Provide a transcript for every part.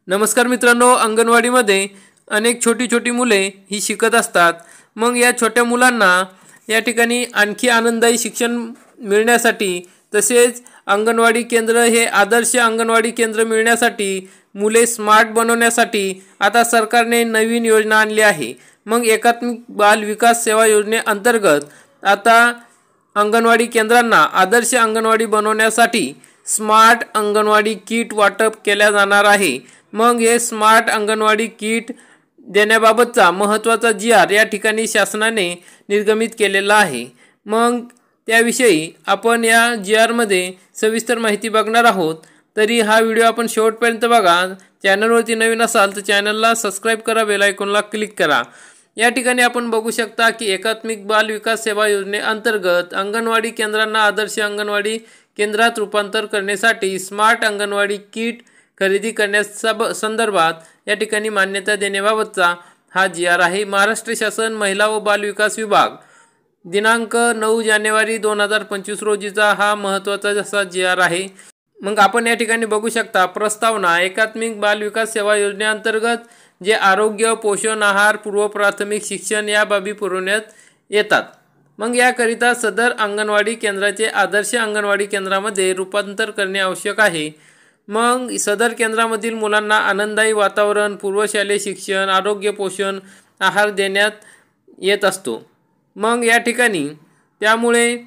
नमस्कार मित्रांनो, अंगणवाडीमध्ये अनेक छोटी मुले ही शिकत असतात। मग या छोट्या मुलांना या ठिकाणी आणखी आनंददायी शिक्षण मिळण्यासाठी तसेच अंगणवाडी केंद्र हे आदर्श अंगणवाडी केंद्र मिळण्यासाठी मुले स्मार्ट बनवण्यासाठी आता सरकारने नवीन योजना आणली आहे। मग एकात्मिक बाल विकास सेवा योजनेअंतर्गत आता अंगणवाडी केंद्रांना आदर्श अंगणवाडी बनवण्यासाठी स्मार्ट अंगणवाडी किट वाटप केल्या जाणार आहे। मग हे स्मार्ट अंगणवाडी किट देण्याबाबतचा महत्त्वाचा जी.आर या ठिकाणी शासनाने निर्गमित केलेला आहे। मग त्याविषयी आपण या जी.आरमध्ये सविस्तर माहिती बघणार आहोत। तरी हा व्हिडिओ आपण शेवटपर्यंत बघा। चॅनलवरती नवीन असाल तर चॅनलला सबस्क्राइब करा, बेल आयकॉनला क्लिक करा। या ठिकाणी आपण बघू शकता की एकात्मिक बाल विकास सेवा योजनेअंतर्गत अंगणवाडी केंद्रांना आदर्श अंगणवाडी केंद्रात रूपांतर करण्यासाठी स्मार्ट अंगणवाडी किट खरेदी करण्यासंदर्भात या ठिकाणी मान्यता देण्याबाबतचा हा जी.आर आहे। महाराष्ट्र शासन महिला व बाल विकास विभाग दिनांक 9 जानेवारी 2025 रोजीचा हा महत्त्वाचा असा जी.आर आहे। मग आपण या ठिकाणी बघू शकता प्रस्तावना एकात्मिक बाल विकास सेवा योजनेअंतर्गत जे आरोग्य, पोषण, आहार, पूर्व प्राथमिक शिक्षण या बाबी पुरवण्यात येतात। मग याकरिता सदर अंगणवाडी केंद्राचे आदर्श अंगणवाडी केंद्रामध्ये रूपांतर करणे आवश्यक आहे। मग सदर केंद्रामधील मुलांना आनंददायी वातावरण, पूर्वशालेय शिक्षण, आरोग्य, पोषण, आहार देण्यात येत असतो। मग या ठिकाणी त्यामुळे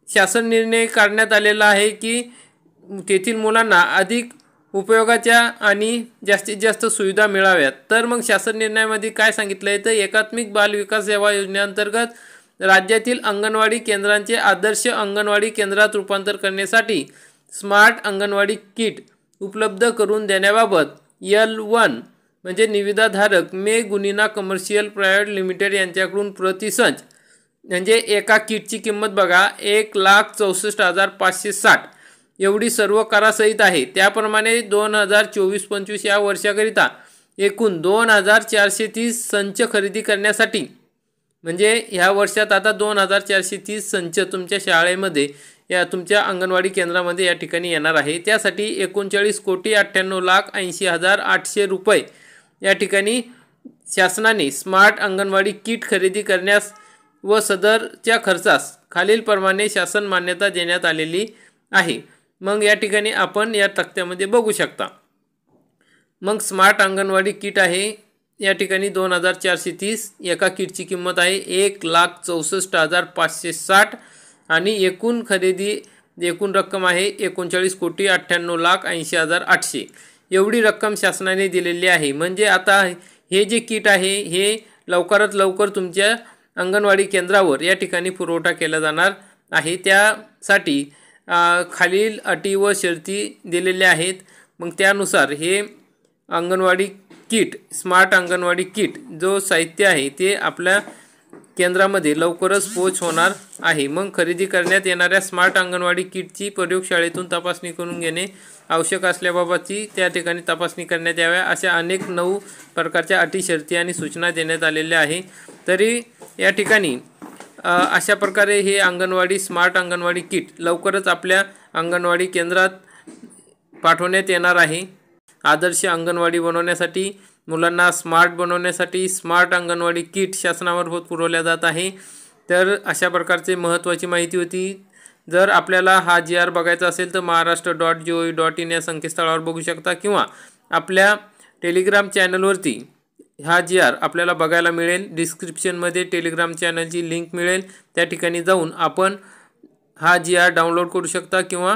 शासन निर्णय काढण्यात आलेला आहे की तेथील मुलांना अधिक उपयोगाच्या आणि जास्तीत जास्त सुविधा मिळाव्यात। तर मग शासन निर्णयामध्ये काय सांगितलं आहे तर एकात्मिक बाल विकास सेवा योजनेअंतर्गत राज्यातील अंगणवाडी केंद्रांचे आदर्श अंगणवाडी केंद्रात रूपांतर करण्यासाठी स्मार्ट अंगणवाडी किट उपलब्ध करून देण्याबाबत L1 म्हणजे निविदाधारक मे गुनिना कमर्शियल प्रायव्हेट लिमिटेड यांच्याकडून प्रतिसंच म्हणजे एका किटची किंमत बघा 1,64,560 एवढी सर्व करासहित आहे। त्याप्रमाणे 2024-25 या वर्षाकरिता एकूण 2,430 संच खरेदी करण्यासाठी म्हणजे ह्या वर्षात आता 2,430 संच तुमच्या शाळेमध्ये या तुमच्या अंगणवाडी केंद्रामध्ये या ठिकाणी येणार आहे। त्यासाठी 39,98,80,800 रुपये या ठिकाणी शासनाने स्मार्ट अंगणवाडी किट खरेदी करण्यास व सदरच्या खर्चास खालीलप्रमाणे शासन मान्यता देण्यात आलेली आहे। मग या ठिकाणी आपण या तक्त्यामध्ये बघू शकता। मग स्मार्ट अंगणवाडी किट आहे या ठिकाणी 2,430 एका किटची किंमत आहे 1,64,560 आणि एकूण रक्कम आहे 39,98,80,800 एवढी रक्कम शासनाने दिलेली आहे। म्हणजे आता हे जे किट आहे हे लवकरात लवकर तुमच्या अंगणवाडी केंद्रावर या ठिकाणी पुरवठा केला जाणार आहे। त्यासाठी खालील अटी व शर्ती दिलेल्या आहेत। मग त्यानुसार हे anganwadi kit smart anganwadi kit जो साहित्य आहे ते आपल्या केंद्रामध्ये लवकरच पोच होणार आहे। मग खरेदी करण्यात येणाऱ्या स्मार्ट अंगणवाडी किटची प्रयोगशाळेतून तपासणी करून घेणे आवश्यक असल्याबाबतची त्या ठिकाणी तपासणी करण्यात याव्या अशा अनेक 9 प्रकारच्या अटी, शर्ती आणि सूचना देण्यात आलेल्या आहे। तरी या ठिकाणी अशा प्रकारे हे स्मार्ट अंगणवाडी किट लवकरच आपल्या अंगणवाडी केंद्रात पाठवण्यात येणार आहे। आदर्श अंगणवाडी बनवण्यासाठी, मुलांना स्मार्ट बनवण्यासाठी स्मार्ट अंगणवाडी किट शासनामार्फत पुरवल्या जात आहे। तर अशा प्रकारची महत्त्वाची माहिती होती। जर आपल्याला हा जी.आर बघायचा असेल तर महाराष्ट्र.gov.in या संकेतस्थळावर बघू शकता किंवा आपल्या टेलिग्राम चॅनलवरती हा जी.आर आपल्याला बघायला मिळेल। डिस्क्रिप्शनमध्ये टेलिग्राम चॅनलची लिंक मिळेल, त्या ठिकाणी जाऊन आपण हा जी.आर डाउनलोड करू शकता किंवा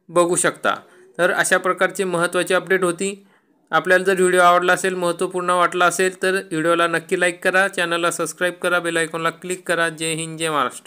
बघू शकता। तर अशा प्रकारची महत्त्वाची अपडेट होती। आपल्याला जर व्हिडिओ आवडला असेल, महत्त्वपूर्ण वाटला असेल तर व्हिडिओला नक्की लाईक करा, चॅनलला सबस्क्राइब करा, बेल आयकॉनला क्लिक करा। जय हिंद, जय महाराष्ट्र।